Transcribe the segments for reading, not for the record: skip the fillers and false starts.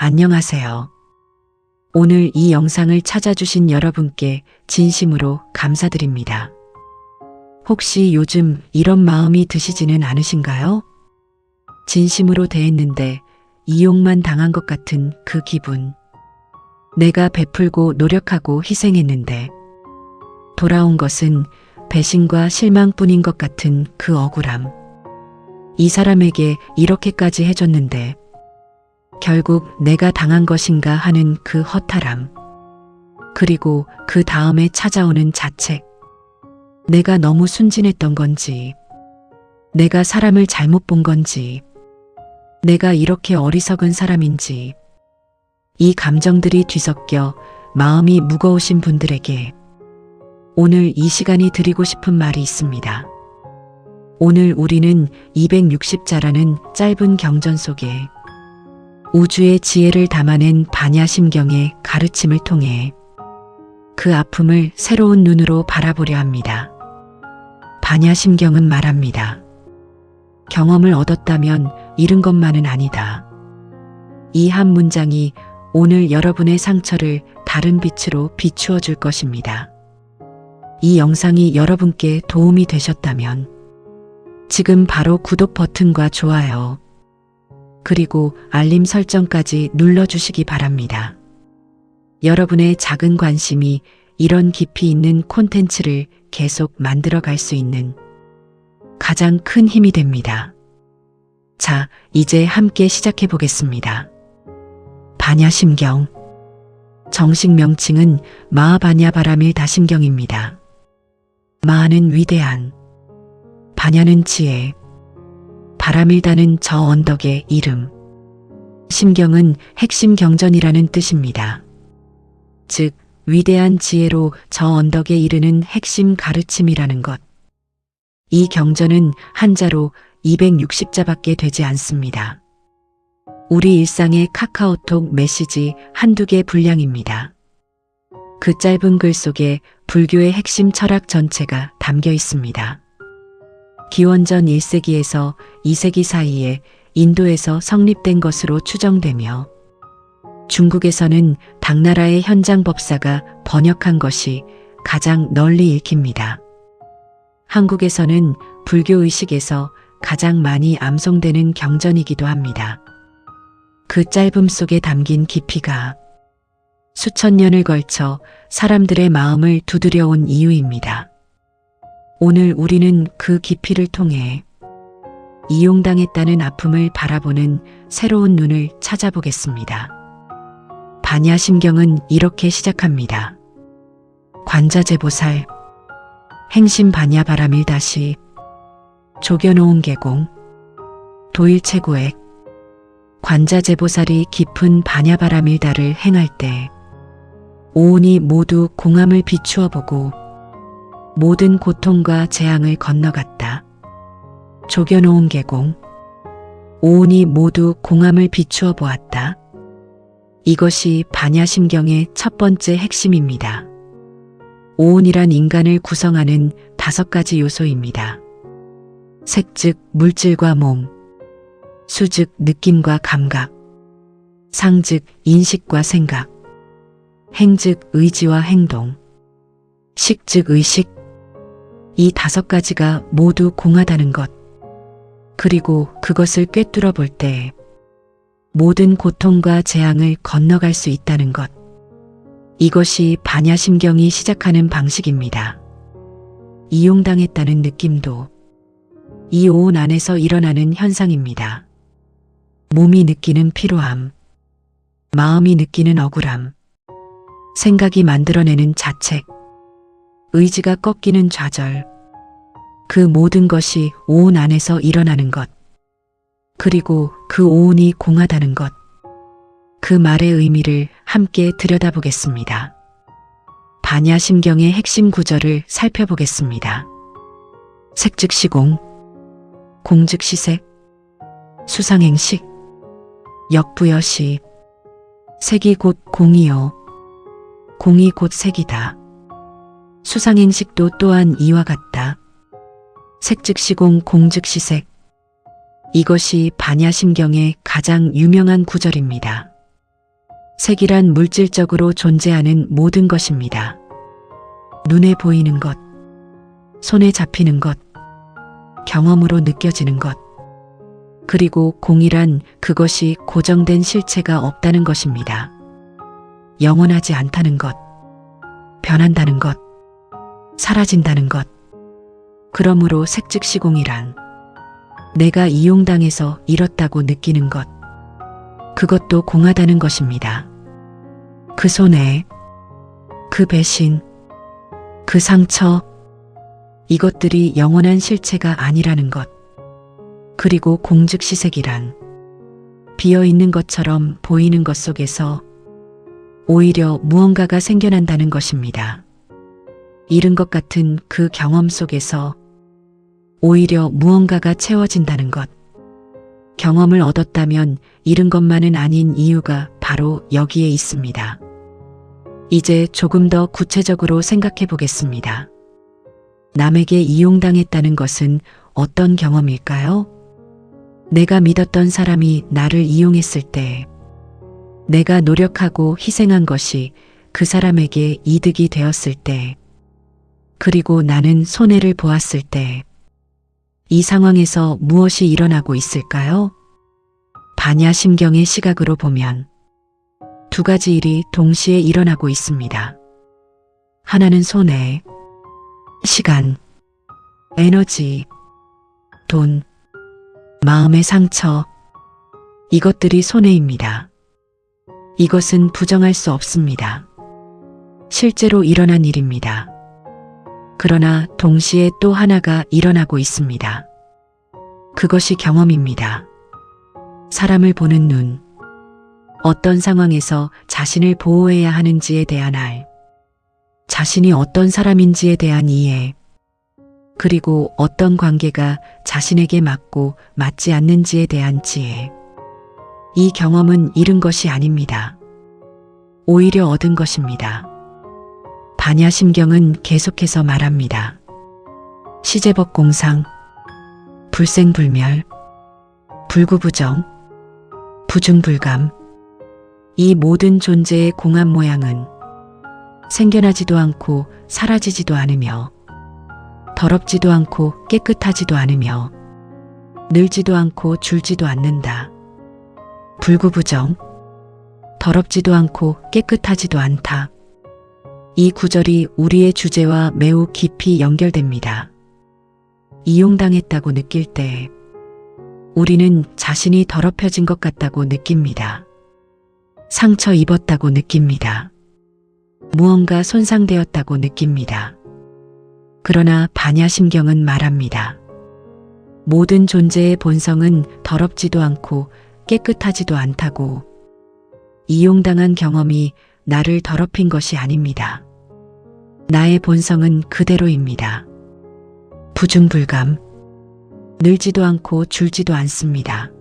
안녕하세요. 오늘 이 영상을 찾아주신 여러분께 진심으로 감사드립니다. 혹시 요즘 이런 마음이 드시지는 않으신가요? 진심으로 대했는데 이용만 당한 것 같은 그 기분. 내가 베풀고 노력하고 희생했는데 돌아온 것은 배신과 실망뿐인 것 같은 그 억울함. 이 사람에게 이렇게까지 해줬는데 결국 내가 당한 것인가 하는 그 허탈함. 그리고 그 다음에 찾아오는 자책. 내가 너무 순진했던 건지, 내가 사람을 잘못 본 건지, 내가 이렇게 어리석은 사람인지, 이 감정들이 뒤섞여 마음이 무거우신 분들에게 오늘 이 시간이 드리고 싶은 말이 있습니다. 오늘 우리는 260자라는 짧은 경전 속에 우주의 지혜를 담아낸 반야심경의 가르침을 통해 그 아픔을 새로운 눈으로 바라보려 합니다. 반야심경은 말합니다. 경험을 얻었다면 잃은 것만은 아니다. 이 한 문장이 오늘 여러분의 상처를 다른 빛으로 비추어 줄 것입니다. 이 영상이 여러분께 도움이 되셨다면 지금 바로 구독 버튼과 좋아요, 그리고 알림 설정까지 눌러주시기 바랍니다. 여러분의 작은 관심이 이런 깊이 있는 콘텐츠를 계속 만들어갈 수 있는 가장 큰 힘이 됩니다. 자, 이제 함께 시작해 보겠습니다. 반야심경. 정식 명칭은 마하반야바라밀다심경입니다. 마하는 위대한, 반야는 지혜, 바라밀다는 저 언덕의 이름. 심경은 핵심 경전이라는 뜻입니다. 즉, 위대한 지혜로 저 언덕에 이르는 핵심 가르침이라는 것. 이 경전은 한자로 260자밖에 되지 않습니다. 우리 일상의 카카오톡 메시지 한두 개 분량입니다. 그 짧은 글 속에 불교의 핵심 철학 전체가 담겨 있습니다. 기원전 1세기에서 2세기 사이에 인도에서 성립된 것으로 추정되며 중국에서는 당나라의 현장 법사가 번역한 것이 가장 널리 읽힙니다. 한국에서는 불교 의식에서 가장 많이 암송되는 경전이기도 합니다. 그 짧음 속에 담긴 깊이가 수천 년을 걸쳐 사람들의 마음을 두드려온 이유입니다. 오늘 우리는 그 깊이를 통해 이용당했다는 아픔을 바라보는 새로운 눈을 찾아보겠습니다. 반야심경은 이렇게 시작합니다. 관자재보살, 행심반야바라밀다시, 조견오은 계공, 도일체고액. 관자재보살이 깊은 반야바라밀다를 행할 때 오온이 모두 공함을 비추어 보고 모든 고통과 재앙을 건너갔다. 조견오은 계공. 오온이 모두 공함을 비추어 보았다. 이것이 반야심경의 첫 번째 핵심입니다. 오온이란 인간을 구성하는 5가지 요소입니다. 색 즉 물질과 몸, 수 즉 느낌과 감각, 상 즉 인식과 생각, 행 즉 의지와 행동, 식 즉 의식. 이 5가지가 모두 공하다는 것. 그리고 그것을 꿰뚫어 볼 때 모든 고통과 재앙을 건너갈 수 있다는 것. 이것이 반야심경이 시작하는 방식입니다. 이용당했다는 느낌도 이 오온 안에서 일어나는 현상입니다. 몸이 느끼는 피로함, 마음이 느끼는 억울함, 생각이 만들어내는 자책, 의지가 꺾이는 좌절. 그 모든 것이 오온 안에서 일어나는 것. 그리고 그 오온이 공하다는 것. 그 말의 의미를 함께 들여다보겠습니다. 반야심경의 핵심 구절을 살펴보겠습니다. 색 즉 시공, 공 즉 시색, 수상행식, 역부여시. 색이 곧 공이요, 공이 곧 색이다. 수상행식도 또한 이와 같다. 색 즉 시공, 공 즉 시색. 이것이 반야심경의 가장 유명한 구절입니다. 색이란 물질적으로 존재하는 모든 것입니다. 눈에 보이는 것, 손에 잡히는 것, 경험으로 느껴지는 것, 그리고 공이란 그것이 고정된 실체가 없다는 것입니다. 영원하지 않다는 것, 변한다는 것, 사라진다는 것. 그러므로 색즉시공이란 내가 이용당해서 잃었다고 느끼는 것, 그것도 공하다는 것입니다. 그 손해, 그 배신, 그 상처, 이것들이 영원한 실체가 아니라는 것. 그리고 공즉시색이란 비어있는 것처럼 보이는 것 속에서 오히려 무언가가 생겨난다는 것입니다. 잃은 것 같은 그 경험 속에서 오히려 무언가가 채워진다는 것. 경험을 얻었다면 잃은 것만은 아닌 이유가 바로 여기에 있습니다. 이제 조금 더 구체적으로 생각해 보겠습니다. 남에게 이용당했다는 것은 어떤 경험일까요? 내가 믿었던 사람이 나를 이용했을 때, 내가 노력하고 희생한 것이 그 사람에게 이득이 되었을 때, 그리고 나는 손해를 보았을 때, 이 상황에서 무엇이 일어나고 있을까요? 반야심경의 시각으로 보면 두 가지 일이 동시에 일어나고 있습니다. 하나는 손해, 시간, 에너지, 돈, 마음의 상처, 이것들이 손해입니다. 이것은 부정할 수 없습니다. 실제로 일어난 일입니다. 그러나 동시에 또 하나가 일어나고 있습니다. 그것이 경험입니다. 사람을 보는 눈, 어떤 상황에서 자신을 보호해야 하는지에 대한 알, 자신이 어떤 사람인지에 대한 이해, 그리고 어떤 관계가 자신에게 맞고 맞지 않는지에 대한 지혜. 이 경험은 잃은 것이 아닙니다. 오히려 얻은 것입니다. 반야심경은 계속해서 말합니다. 시제법공상, 불생불멸, 불구부정, 부중불감. 이 모든 존재의 공합 모양은 생겨나지도 않고 사라지지도 않으며 더럽지도 않고 깨끗하지도 않으며 늘지도 않고 줄지도 않는다. 불구부정, 더럽지도 않고 깨끗하지도 않다. 이 구절이 우리의 주제와 매우 깊이 연결됩니다. 이용당했다고 느낄 때 우리는 자신이 더럽혀진 것 같다고 느낍니다. 상처 입었다고 느낍니다. 무언가 손상되었다고 느낍니다. 그러나 반야심경은 말합니다. 모든 존재의 본성은 더럽지도 않고 깨끗하지도 않다고. 이용당한 경험이 나를 더럽힌 것이 아닙니다. 나의 본성은 그대로입니다. 부중불감, 늘지도 않고 줄지도 않습니다.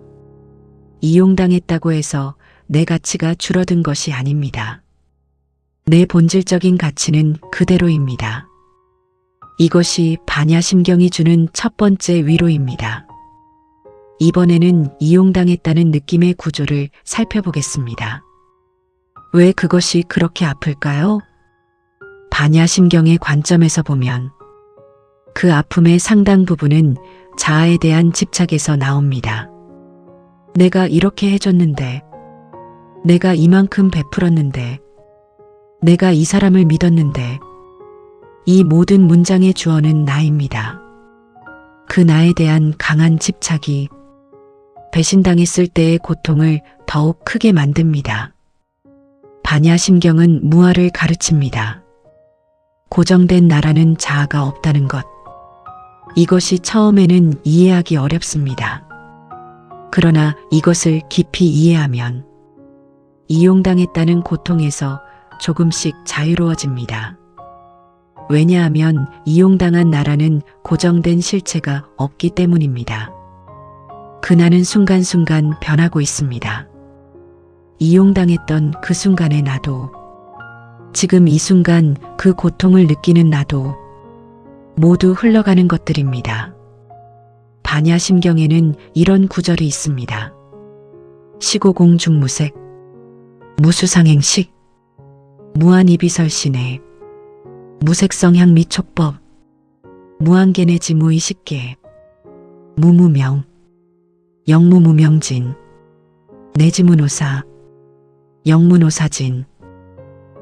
이용당했다고 해서 내 가치가 줄어든 것이 아닙니다. 내 본질적인 가치는 그대로입니다. 이것이 반야심경이 주는 첫 번째 위로입니다. 이번에는 이용당했다는 느낌의 구조를 살펴보겠습니다. 왜 그것이 그렇게 아플까요? 반야심경의 관점에서 보면 그 아픔의 상당 부분은 자아에 대한 집착에서 나옵니다. 내가 이렇게 해줬는데, 내가 이만큼 베풀었는데, 내가 이 사람을 믿었는데, 이 모든 문장의 주어는 나입니다. 그 나에 대한 강한 집착이 배신당했을 때의 고통을 더욱 크게 만듭니다. 반야심경은 무아를 가르칩니다. 고정된 나라는 자아가 없다는 것. 이것이 처음에는 이해하기 어렵습니다. 그러나 이것을 깊이 이해하면 이용당했다는 고통에서 조금씩 자유로워집니다. 왜냐하면 이용당한 나라는 고정된 실체가 없기 때문입니다. 그 나는 순간순간 변하고 있습니다. 이용당했던 그 순간의 나도, 지금 이 순간 그 고통을 느끼는 나도 모두 흘러가는 것들입니다. 반야심경에는 이런 구절이 있습니다. 시고공중무색, 무수상행식, 무한이비설신의, 무색성향 미촉법, 무한계내지 무의식계, 무무명, 영무무명진, 내지무노사, 영무노사진,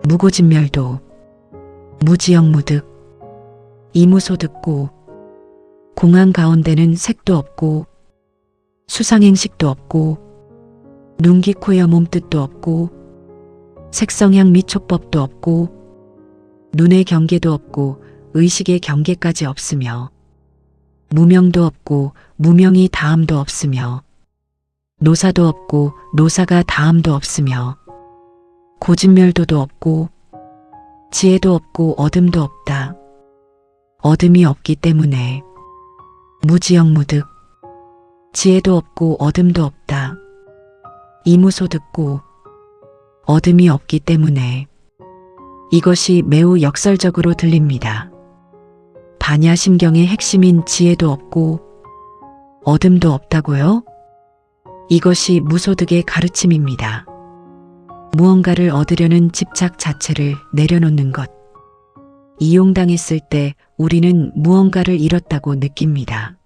무고진멸도, 무지영무득, 이무소득고, 공안 가운데는 색도 없고 수상행식도 없고 눈기 코여 몸뜻도 없고 색성향 미촉법도 없고 눈의 경계도 없고 의식의 경계까지 없으며 무명도 없고 무명이 다음도 없으며 노사도 없고 노사가 다음도 없으며 고진멸도도 없고 지혜도 없고 어둠도 없다. 어둠이 없기 때문에 무지영무득, 지혜도 없고 어둠도 없다. 이무소득고 어둠이 없기 때문에 이것이 매우 역설적으로 들립니다. 반야심경의 핵심인 지혜도 없고 어둠도 없다고요? 이것이 무소득의 가르침입니다. 무언가를 얻으려는 집착 자체를 내려놓는 것. 이용당했을 때 우리는 무언가를 잃었다고 느낍니다.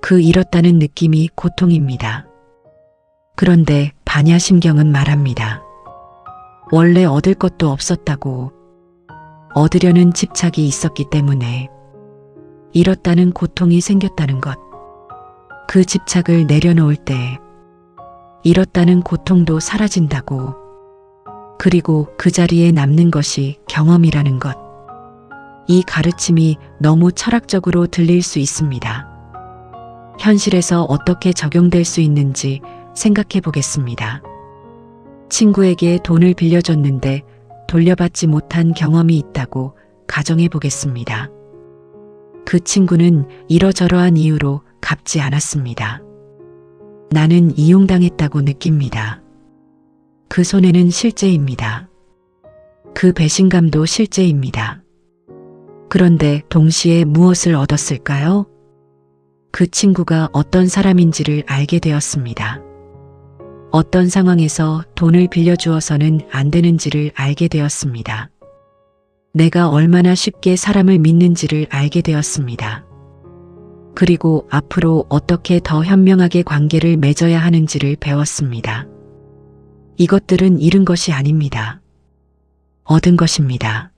그 잃었다는 느낌이 고통입니다. 그런데 반야심경은 말합니다. 원래 얻을 것도 없었다고. 얻으려는 집착이 있었기 때문에 잃었다는 고통이 생겼다는 것. 그 집착을 내려놓을 때 잃었다는 고통도 사라진다고. 그리고 그 자리에 남는 것이 경험이라는 것. 이 가르침이 너무 철학적으로 들릴 수 있습니다. 현실에서 어떻게 적용될 수 있는지 생각해 보겠습니다. 친구에게 돈을 빌려줬는데 돌려받지 못한 경험이 있다고 가정해 보겠습니다. 그 친구는 이러저러한 이유로 갚지 않았습니다. 나는 이용당했다고 느낍니다. 그 손해는 실제입니다. 그 배신감도 실제입니다. 그런데 동시에 무엇을 얻었을까요? 그 친구가 어떤 사람인지를 알게 되었습니다. 어떤 상황에서 돈을 빌려주어서는 안 되는지를 알게 되었습니다. 내가 얼마나 쉽게 사람을 믿는지를 알게 되었습니다. 그리고 앞으로 어떻게 더 현명하게 관계를 맺어야 하는지를 배웠습니다. 이것들은 잃은 것이 아닙니다. 얻은 것입니다.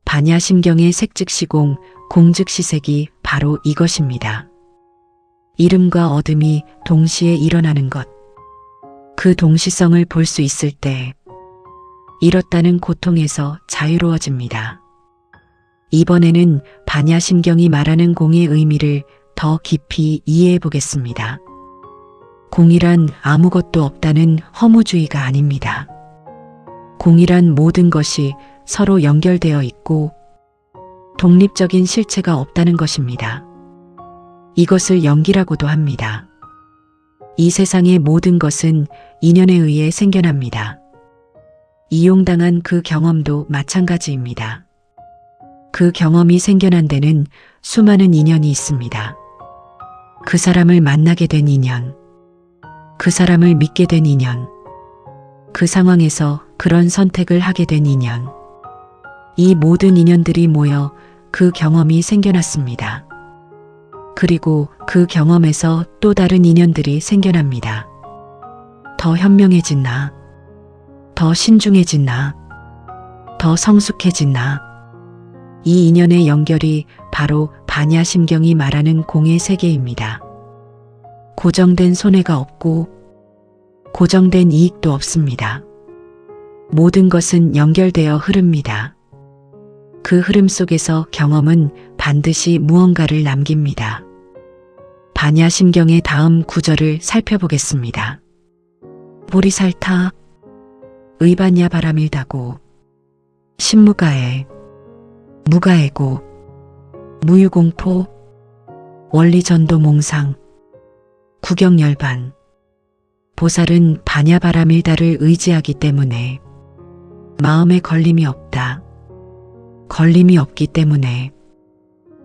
반야심경의 색즉시공, 공즉시색이 바로 이것입니다. 잃음과 얻음이 동시에 일어나는 것. 그 동시성을 볼 수 있을 때 잃었다는 고통에서 자유로워집니다. 이번에는 반야심경이 말하는 공의 의미를 더 깊이 이해해 보겠습니다. 공이란 아무것도 없다는 허무주의가 아닙니다. 공이란 모든 것이 서로 연결되어 있고 독립적인 실체가 없다는 것입니다. 이것을 연기라고도 합니다. 이 세상의 모든 것은 인연에 의해 생겨납니다. 이용당한 그 경험도 마찬가지입니다. 그 경험이 생겨난 데는 수많은 인연이 있습니다. 그 사람을 만나게 된 인연, 그 사람을 믿게 된 인연, 그 상황에서 그런 선택을 하게 된 인연. 이 모든 인연들이 모여 그 경험이 생겨났습니다. 그리고 그 경험에서 또 다른 인연들이 생겨납니다. 더 현명해진 나, 더 신중해진 나, 더 성숙해진 나. 이 인연의 연결이 바로 반야심경이 말하는 공의 세계입니다. 고정된 손해가 없고 고정된 이익도 없습니다. 모든 것은 연결되어 흐릅니다. 그 흐름 속에서 경험은 반드시 무언가를 남깁니다. 반야심경의 다음 구절을 살펴보겠습니다. 보리살타, 의반야 바람일다고, 신무가에, 무가에고, 무유공포, 원리전도 몽상, 구경열반. 보살은 반야바람일다를 의지하기 때문에 마음에 걸림이 없다. 걸림이 없기 때문에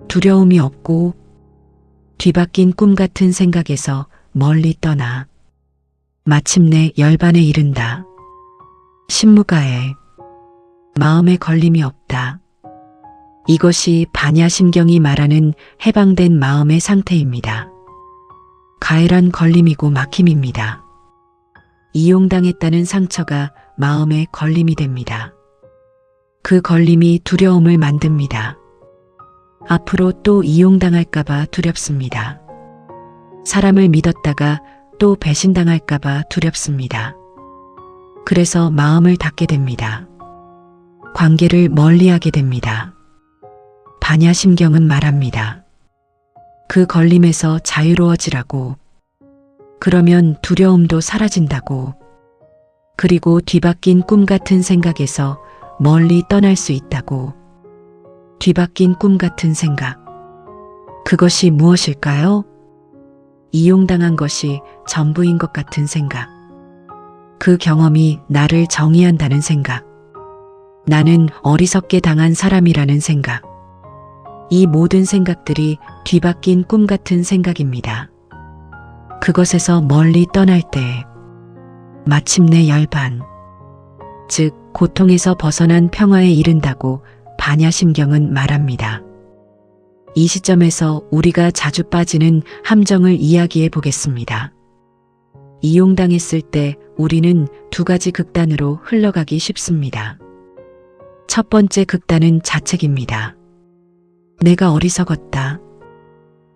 두려움이 없고 뒤바뀐 꿈 같은 생각에서 멀리 떠나 마침내 열반에 이른다. 신무가에 마음에 걸림이 없다. 이것이 반야심경이 말하는 해방된 마음의 상태입니다. 가해란 걸림이고 막힘입니다. 이용당했다는 상처가 마음에 걸림이 됩니다. 그 걸림이 두려움을 만듭니다. 앞으로 또 이용당할까봐 두렵습니다. 사람을 믿었다가 또 배신당할까봐 두렵습니다. 그래서 마음을 닫게 됩니다. 관계를 멀리하게 됩니다. 반야심경은 말합니다. 그 걸림에서 자유로워지라고. 그러면 두려움도 사라진다고. 그리고 뒤바뀐 꿈 같은 생각에서 멀리 떠날 수 있다고. 뒤바뀐 꿈 같은 생각. 그것이 무엇일까요? 이용당한 것이 전부인 것 같은 생각. 그 경험이 나를 정의한다는 생각. 나는 어리석게 당한 사람이라는 생각. 이 모든 생각들이 뒤바뀐 꿈 같은 생각입니다. 그것에서 멀리 떠날 때 마침내 열반, 즉 고통에서 벗어난 평화에 이른다고 반야심경은 말합니다. 이 시점에서 우리가 자주 빠지는 함정을 이야기해 보겠습니다. 이용당했을 때 우리는 두 가지 극단으로 흘러가기 쉽습니다. 첫 번째 극단은 자책입니다. 내가 어리석었다.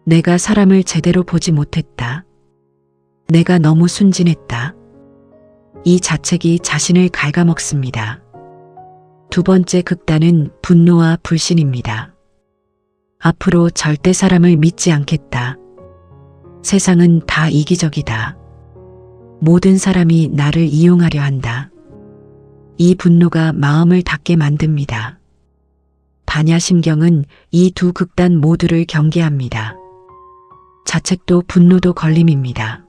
내가 사람을 제대로 보지 못했다. 내가 너무 순진했다. 이 자책이 자신을 갉아먹습니다. 두 번째 극단은 분노와 불신입니다. 앞으로 절대 사람을 믿지 않겠다. 세상은 다 이기적이다. 모든 사람이 나를 이용하려 한다. 이 분노가 마음을 닫게 만듭니다. 반야심경은 이 두 극단 모두를 경계합니다. 자책도 분노도 걸림입니다.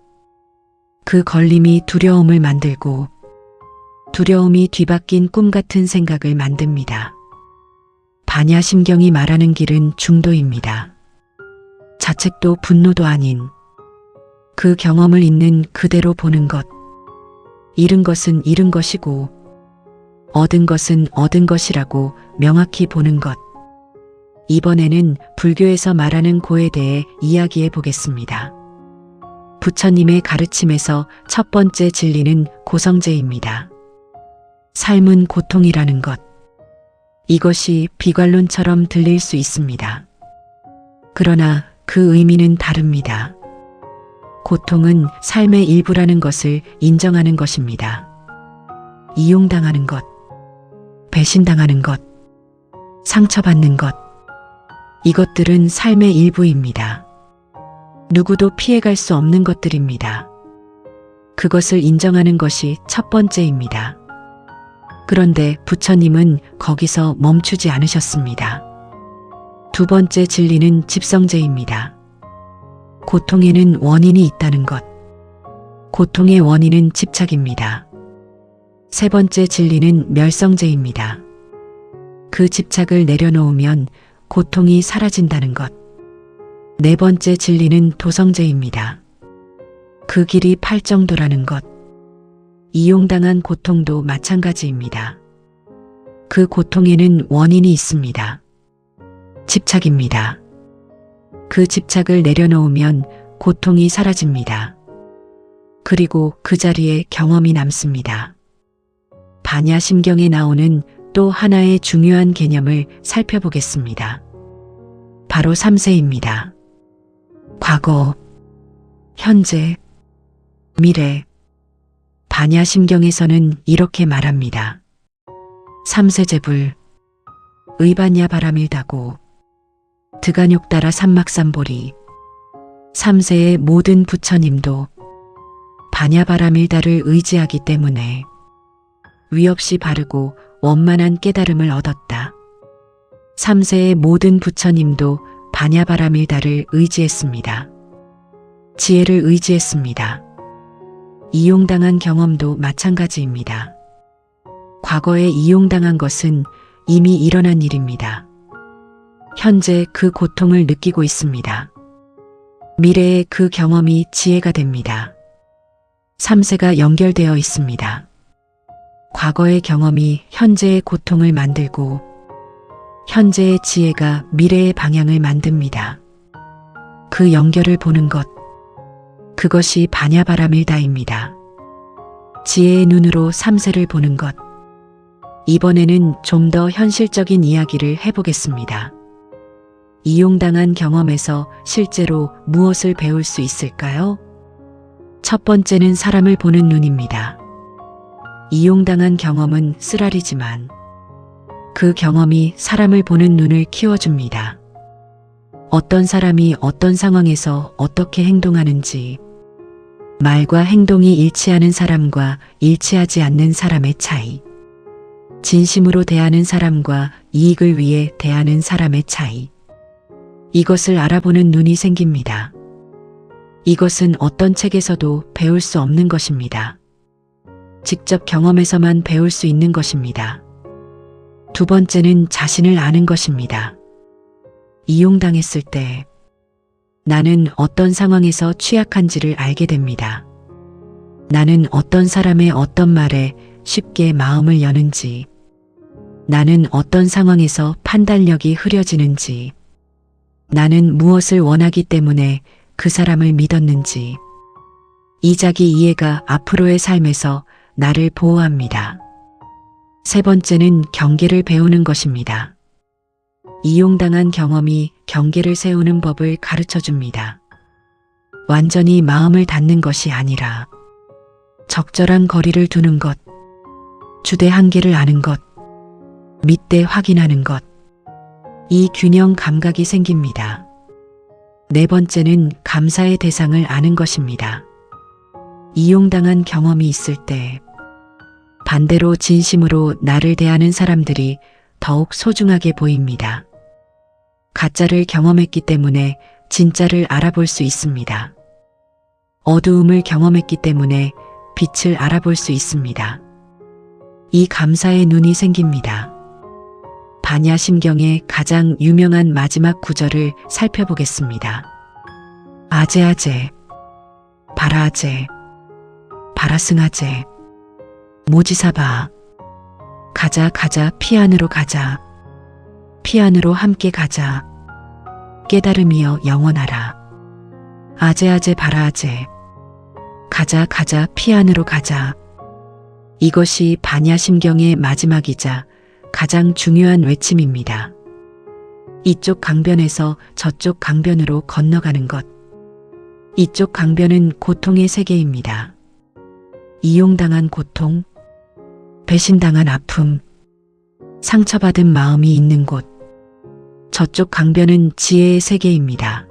그 걸림이 두려움을 만들고 두려움이 뒤바뀐 꿈 같은 생각을 만듭니다. 반야심경이 말하는 길은 중도입니다. 자책도 분노도 아닌 그 경험을 있는 그대로 보는 것. 잃은 것은 잃은 것이고 얻은 것은 얻은 것이라고 명확히 보는 것. 이번에는 불교에서 말하는 고에 대해 이야기해 보겠습니다. 부처님의 가르침에서 첫 번째 진리는 고성제입니다. 삶은 고통이라는 것. 이것이 비관론처럼 들릴 수 있습니다. 그러나 그 의미는 다릅니다. 고통은 삶의 일부라는 것을 인정하는 것입니다. 이용당하는 것, 배신당하는 것, 상처받는 것, 이것들은 삶의 일부입니다. 누구도 피해갈 수 없는 것들입니다. 그것을 인정하는 것이 첫 번째입니다. 그런데 부처님은 거기서 멈추지 않으셨습니다. 두 번째 진리는 집성제입니다. 고통에는 원인이 있다는 것. 고통의 원인은 집착입니다. 세 번째 진리는 멸성제입니다. 그 집착을 내려놓으면 고통이 사라진다는 것. 네 번째 진리는 도성제입니다. 그 길이 팔정도라는 것. 이용당한 고통도 마찬가지입니다. 그 고통에는 원인이 있습니다. 집착입니다. 그 집착을 내려놓으면 고통이 사라집니다. 그리고 그 자리에 경험이 남습니다. 반야심경에 나오는 또 하나의 중요한 개념을 살펴보겠습니다. 바로 3세입니다. 과거, 현재, 미래. 반야심경에서는 이렇게 말합니다. 3세제불, 의반야 바람일다고, 드간욕 따라 삼막삼보리. 3세의 모든 부처님도 반야바라밀다를 의지하기 때문에 위 없이 바르고 원만한 깨달음을 얻었다. 3세의 모든 부처님도 반야바라밀다를 의지했습니다. 지혜를 의지했습니다. 이용당한 경험도 마찬가지입니다. 과거에 이용당한 것은 이미 일어난 일입니다. 현재 그 고통을 느끼고 있습니다. 미래의 그 경험이 지혜가 됩니다. 3세가 연결되어 있습니다. 과거의 경험이 현재의 고통을 만들고 현재의 지혜가 미래의 방향을 만듭니다. 그 연결을 보는 것, 그것이 바냐바라밀다입니다. 지혜의 눈으로 삼세를 보는 것. 이번에는 좀 더 현실적인 이야기를 해보겠습니다. 이용당한 경험에서 실제로 무엇을 배울 수 있을까요? 첫 번째는 사람을 보는 눈입니다. 이용당한 경험은 쓰라리지만 그 경험이 사람을 보는 눈을 키워줍니다. 어떤 사람이 어떤 상황에서 어떻게 행동하는지, 말과 행동이 일치하는 사람과 일치하지 않는 사람의 차이, 진심으로 대하는 사람과 이익을 위해 대하는 사람의 차이, 이것을 알아보는 눈이 생깁니다. 이것은 어떤 책에서도 배울 수 없는 것입니다. 직접 경험에서만 배울 수 있는 것입니다. 두 번째는 자신을 아는 것입니다. 이용당했을 때 나는 어떤 상황에서 취약한지를 알게 됩니다. 나는 어떤 사람의 어떤 말에 쉽게 마음을 여는지, 나는 어떤 상황에서 판단력이 흐려지는지, 나는 무엇을 원하기 때문에 그 사람을 믿었는지, 이 자기 이해가 앞으로의 삶에서 나를 보호합니다. 세 번째는 경계를 배우는 것입니다. 이용당한 경험이 경계를 세우는 법을 가르쳐 줍니다. 완전히 마음을 닫는 것이 아니라 적절한 거리를 두는 것, 주대 한계를 아는 것, 밑대 확인하는 것, 이 균형 감각이 생깁니다. 네 번째는 감사의 대상을 아는 것입니다. 이용당한 경험이 있을 때 반대로 진심으로 나를 대하는 사람들이 더욱 소중하게 보입니다. 가짜를 경험했기 때문에 진짜를 알아볼 수 있습니다. 어두움을 경험했기 때문에 빛을 알아볼 수 있습니다. 이 감사의 눈이 생깁니다. 반야심경의 가장 유명한 마지막 구절을 살펴보겠습니다. 아제아제, 바라아제, 바라승아제, 모지사바, 가자 가자 피안으로 가자, 피안으로 함께 가자, 깨달음이여 영원하라. 아제아제 바라아제, 가자 가자 피안으로 가자. 이것이 반야심경의 마지막이자 가장 중요한 외침입니다. 이쪽 강변에서 저쪽 강변으로 건너가는 것. 이쪽 강변은 고통의 세계입니다. 이용당한 고통, 배신당한 아픔, 상처받은 마음이 있는 곳. 저쪽 강변은 지혜의 세계입니다.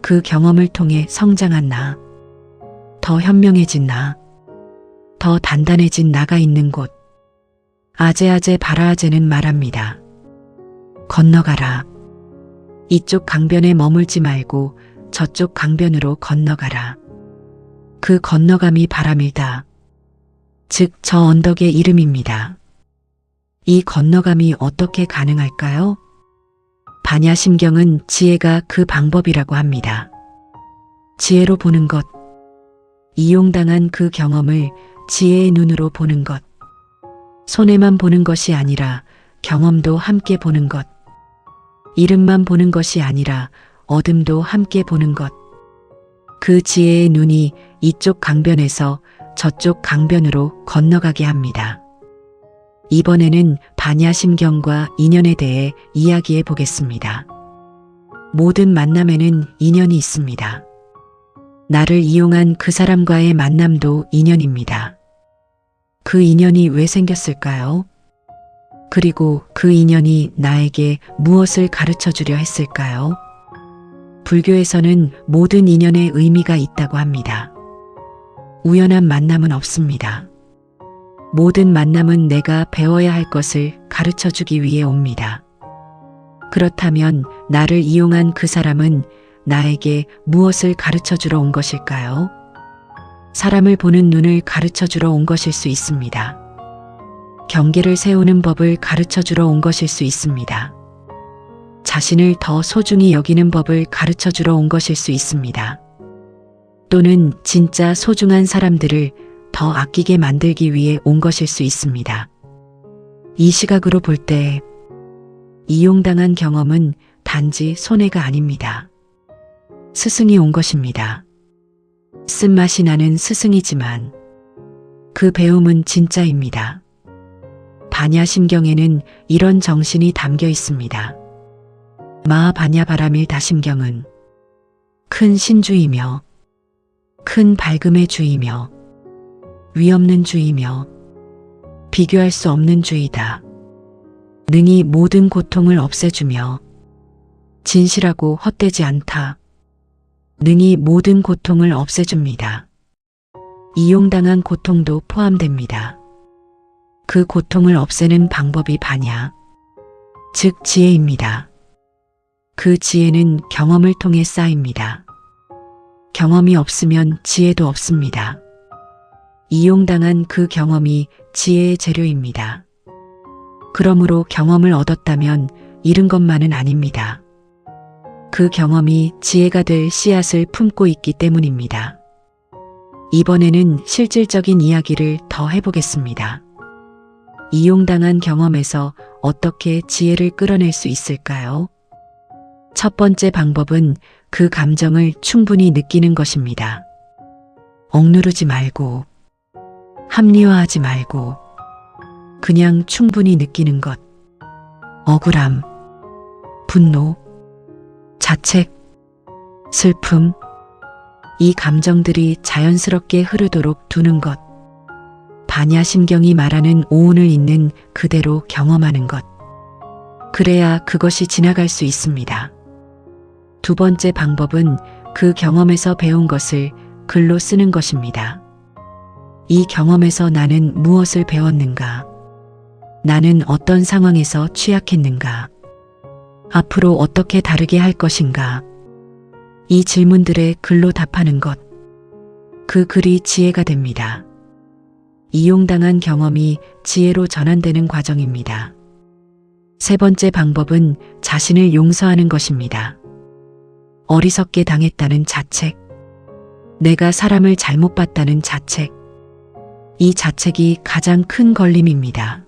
그 경험을 통해 성장한 나, 더 현명해진 나, 더 단단해진 나가 있는 곳. 아제아제 바라아제는 말합니다. 건너가라. 이쪽 강변에 머물지 말고 저쪽 강변으로 건너가라. 그 건너감이 바람일다. 즉 저 언덕의 이름입니다. 이 건너감이 어떻게 가능할까요? 반야심경은 지혜가 그 방법이라고 합니다. 지혜로 보는 것, 이용당한 그 경험을 지혜의 눈으로 보는 것, 손해만 보는 것이 아니라 경험도 함께 보는 것, 이름만 보는 것이 아니라 어둠도 함께 보는 것. 그 지혜의 눈이 이쪽 강변에서 저쪽 강변으로 건너가게 합니다. 이번에는 반야심경과 인연에 대해 이야기해 보겠습니다. 모든 만남에는 인연이 있습니다. 나를 이용한 그 사람과의 만남도 인연입니다. 그 인연이 왜 생겼을까요? 그리고 그 인연이 나에게 무엇을 가르쳐 주려 했을까요? 불교에서는 모든 인연에 의미가 있다고 합니다. 우연한 만남은 없습니다. 모든 만남은 내가 배워야 할 것을 가르쳐 주기 위해 옵니다. 그렇다면 나를 이용한 그 사람은 나에게 무엇을 가르쳐 주러 온 것일까요? 사람을 보는 눈을 가르쳐 주러 온 것일 수 있습니다. 경계를 세우는 법을 가르쳐 주러 온 것일 수 있습니다. 자신을 더 소중히 여기는 법을 가르쳐 주러 온 것일 수 있습니다. 또는 진짜 소중한 사람들을 더 아끼게 만들기 위해 온 것일 수 있습니다. 이 시각으로 볼 때 이용당한 경험은 단지 손해가 아닙니다. 스승이 온 것입니다. 쓴맛이 나는 스승이지만 그 배움은 진짜입니다. 반야심경에는 이런 정신이 담겨 있습니다. 마하반야바라밀 다심경은 큰 신주이며 큰 밝음의 주이며 위없는 주이며 비교할 수 없는 주이다. 능히 모든 고통을 없애주며 진실하고 헛되지 않다. 능히 모든 고통을 없애줍니다. 이용당한 고통도 포함됩니다. 그 고통을 없애는 방법이 반야, 즉 지혜입니다. 그 지혜는 경험을 통해 쌓입니다. 경험이 없으면 지혜도 없습니다. 이용당한 그 경험이 지혜의 재료입니다. 그러므로 경험을 얻었다면 잃은 것만은 아닙니다. 그 경험이 지혜가 될 씨앗을 품고 있기 때문입니다. 이번에는 실질적인 이야기를 더 해보겠습니다. 이용당한 경험에서 어떻게 지혜를 끌어낼 수 있을까요? 첫 번째 방법은 그 감정을 충분히 느끼는 것입니다. 억누르지 말고, 합리화하지 말고, 그냥 충분히 느끼는 것. 억울함, 분노, 자책, 슬픔, 이 감정들이 자연스럽게 흐르도록 두는 것. 반야심경이 말하는 오온을 있는 그대로 경험하는 것. 그래야 그것이 지나갈 수 있습니다. 두 번째 방법은 그 경험에서 배운 것을 글로 쓰는 것입니다. 이 경험에서 나는 무엇을 배웠는가? 나는 어떤 상황에서 취약했는가? 앞으로 어떻게 다르게 할 것인가? 이 질문들에 글로 답하는 것. 그 글이 지혜가 됩니다. 이용당한 경험이 지혜로 전환되는 과정입니다. 세 번째 방법은 자신을 용서하는 것입니다. 어리석게 당했다는 자책, 내가 사람을 잘못 봤다는 자책, 이 자책이 가장 큰 걸림입니다.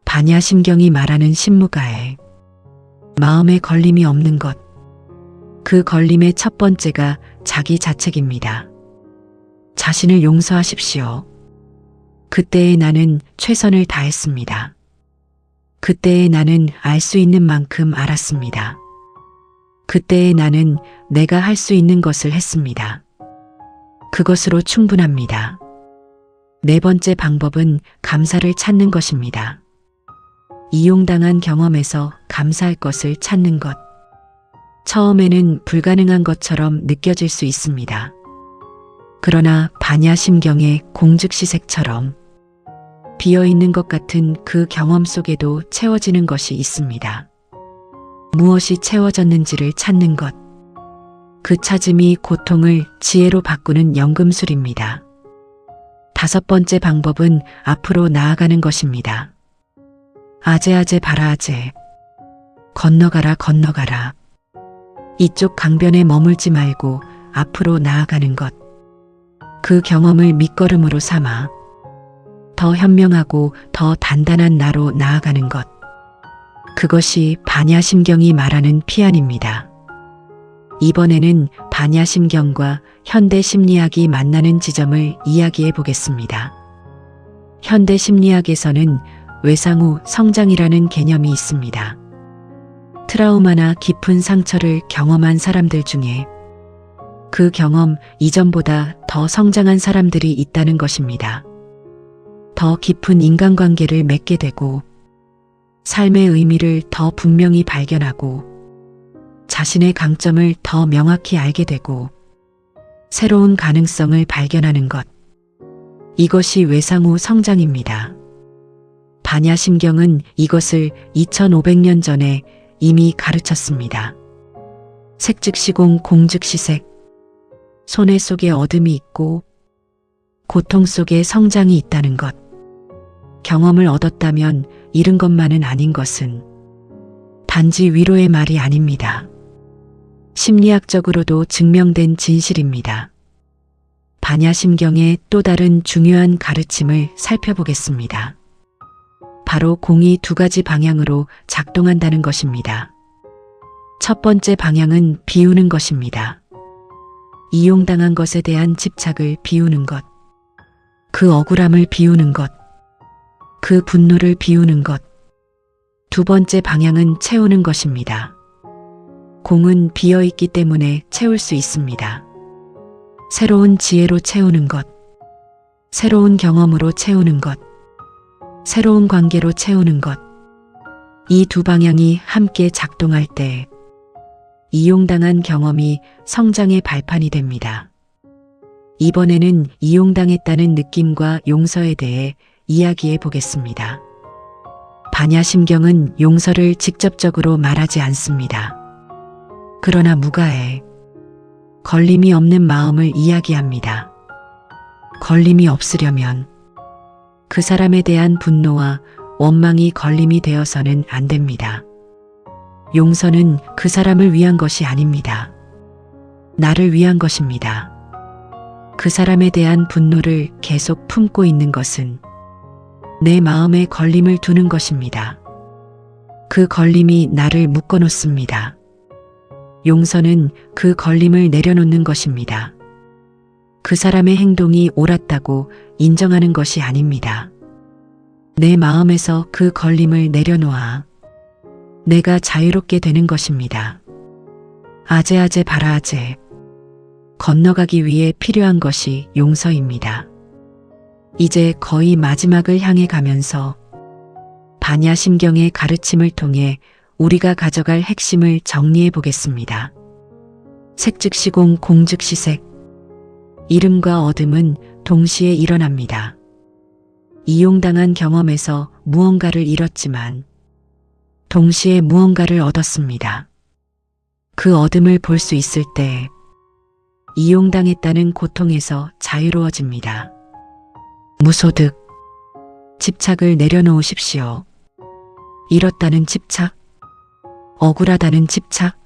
반야심경이 말하는 신무가에 마음에 걸림이 없는 것, 그 걸림의 첫 번째가 자기 자책입니다. 자신을 용서하십시오. 그때의 나는 최선을 다했습니다. 그때의 나는 알 수 있는 만큼 알았습니다. 그때의 나는 내가 할 수 있는 것을 했습니다. 그것으로 충분합니다. 네 번째 방법은 감사를 찾는 것입니다. 이용당한 경험에서 감사할 것을 찾는 것. 처음에는 불가능한 것처럼 느껴질 수 있습니다. 그러나 반야심경의 공즉시색처럼 비어있는 것 같은 그 경험 속에도 채워지는 것이 있습니다. 무엇이 채워졌는지를 찾는 것. 그 찾음이 고통을 지혜로 바꾸는 연금술입니다. 다섯 번째 방법은 앞으로 나아가는 것입니다. 아제아제 바라아제. 건너가라 건너가라. 이쪽 강변에 머물지 말고 앞으로 나아가는 것. 그 경험을 밑거름으로 삼아 더 현명하고 더 단단한 나로 나아가는 것. 그것이 반야심경이 말하는 피안입니다. 이번에는 반야심경과 현대심리학이 만나는 지점을 이야기해 보겠습니다. 현대심리학에서는 외상 후 성장이라는 개념이 있습니다. 트라우마나 깊은 상처를 경험한 사람들 중에 그 경험 이전보다 더 성장한 사람들이 있다는 것입니다. 더 깊은 인간관계를 맺게 되고 삶의 의미를 더 분명히 발견하고 자신의 강점을 더 명확히 알게 되고 새로운 가능성을 발견하는 것. 이것이 외상 후 성장입니다. 반야심경은 이것을 2500년 전에 이미 가르쳤습니다. 색즉시공 공즉시색. 손해 속에 어둠이 있고 고통 속에 성장이 있다는 것. 경험을 얻었다면 잃은 것만은 아닌 것은 단지 위로의 말이 아닙니다. 심리학적으로도 증명된 진실입니다. 반야심경의 또 다른 중요한 가르침을 살펴보겠습니다. 바로 공이 두 가지 방향으로 작동한다는 것입니다. 첫 번째 방향은 비우는 것입니다. 이용당한 것에 대한 집착을 비우는 것, 그 억울함을 비우는 것, 그 분노를 비우는 것. 두 번째 방향은 채우는 것입니다. 공은 비어있기 때문에 채울 수 있습니다. 새로운 지혜로 채우는 것, 새로운 경험으로 채우는 것, 새로운 관계로 채우는 것. 이 두 방향이 함께 작동할 때 이용당한 경험이 성장의 발판이 됩니다. 이번에는 이용당했다는 느낌과 용서에 대해 이야기해 보겠습니다. 반야심경은 용서를 직접적으로 말하지 않습니다. 그러나 무가해, 걸림이 없는 마음을 이야기합니다. 걸림이 없으려면 그 사람에 대한 분노와 원망이 걸림이 되어서는 안 됩니다. 용서는 그 사람을 위한 것이 아닙니다. 나를 위한 것입니다. 그 사람에 대한 분노를 계속 품고 있는 것은 내 마음에 걸림을 두는 것입니다. 그 걸림이 나를 묶어놓습니다. 용서는 그 걸림을 내려놓는 것입니다. 그 사람의 행동이 옳았다고 인정하는 것이 아닙니다. 내 마음에서 그 걸림을 내려놓아 내가 자유롭게 되는 것입니다. 아제아제 바라아제. 건너가기 위해 필요한 것이 용서입니다. 이제 거의 마지막을 향해 가면서 반야심경의 가르침을 통해 우리가 가져갈 핵심을 정리해 보겠습니다. 색즉시공 공즉시색. 이름과 어둠은 동시에 일어납니다. 이용당한 경험에서 무언가를 잃었지만 동시에 무언가를 얻었습니다. 그 어둠을 볼 수 있을 때 이용당했다는 고통에서 자유로워집니다. 무소득. 집착을 내려놓으십시오. 잃었다는 집착, 억울하다는 집착,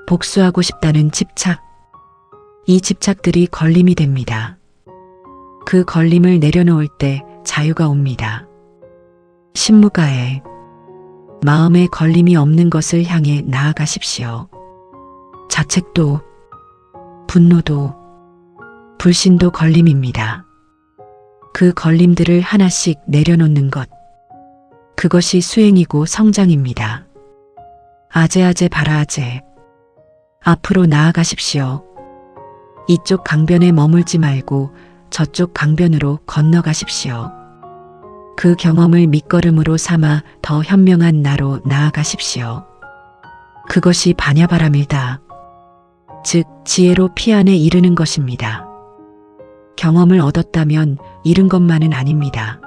복수하고 싶다는 집착. 이 집착들이 걸림이 됩니다. 그 걸림을 내려놓을 때 자유가 옵니다. 신무가에 마음에 걸림이 없는 것을 향해 나아가십시오. 자책도, 분노도, 불신도 걸림입니다. 그 걸림들을 하나씩 내려놓는 것. 그것이 수행이고 성장입니다. 아제아제 바라아제. 앞으로 나아가십시오. 이쪽 강변에 머물지 말고 저쪽 강변으로 건너가십시오. 그 경험을 밑거름으로 삼아 더 현명한 나로 나아가십시오. 그것이 반야바람일다. 즉 지혜로 피안에 이르는 것입니다. 경험을 얻었다면 잃은 것만은 아닙니다.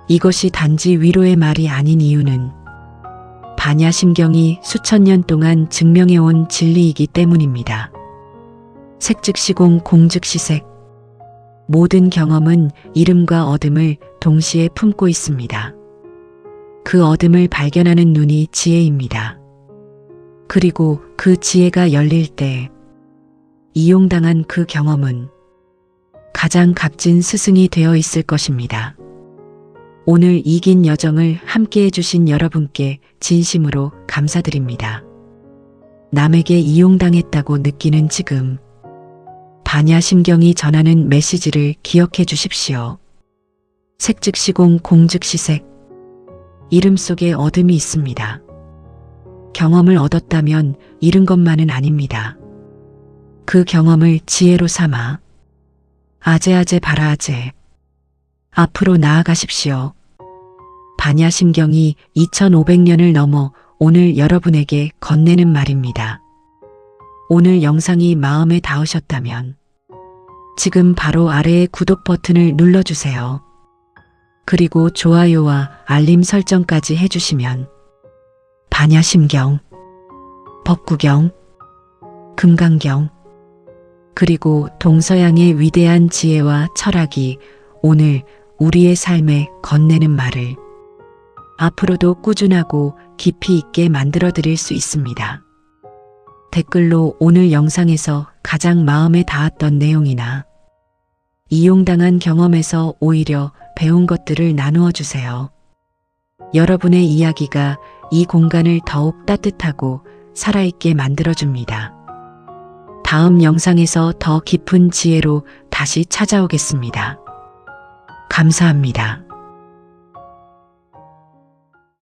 이것이 단지 위로의 말이 아닌 이유는 반야심경이 수천 년 동안 증명해온 진리이기 때문입니다. 색즉시공 공즉시색. 모든 경험은 이름과 어둠을 동시에 품고 있습니다. 그 어둠을 발견하는 눈이 지혜입니다. 그리고 그 지혜가 열릴 때 이용당한 그 경험은 가장 값진 스승이 되어 있을 것입니다. 오늘 이긴 여정을 함께 해주신 여러분께 진심으로 감사드립니다. 남에게 이용당했다고 느끼는 지금 반야심경이 전하는 메시지를 기억해 주십시오. 색즉시공 공즉시색. 이름 속에 어둠이 있습니다. 경험을 얻었다면 잃은 것만은 아닙니다. 그 경험을 지혜로 삼아 아제아제 바라아제. 앞으로 나아가십시오. 반야심경이 2500년을 넘어 오늘 여러분에게 건네는 말입니다. 오늘 영상이 마음에 닿으셨다면 지금 바로 아래의 구독 버튼을 눌러주세요. 그리고 좋아요와 알림 설정까지 해주시면 반야심경, 법구경, 금강경, 그리고 동서양의 위대한 지혜와 철학이 오늘 우리의 삶에 건네는 말을 앞으로도 꾸준하고 깊이 있게 만들어 드릴 수 있습니다. 댓글로 오늘 영상에서 가장 마음에 닿았던 내용이나 이용당한 경험에서 오히려 배운 것들을 나누어 주세요. 여러분의 이야기가 이 공간을 더욱 따뜻하고 살아있게 만들어줍니다. 다음 영상에서 더 깊은 지혜로 다시 찾아오겠습니다. 감사합니다.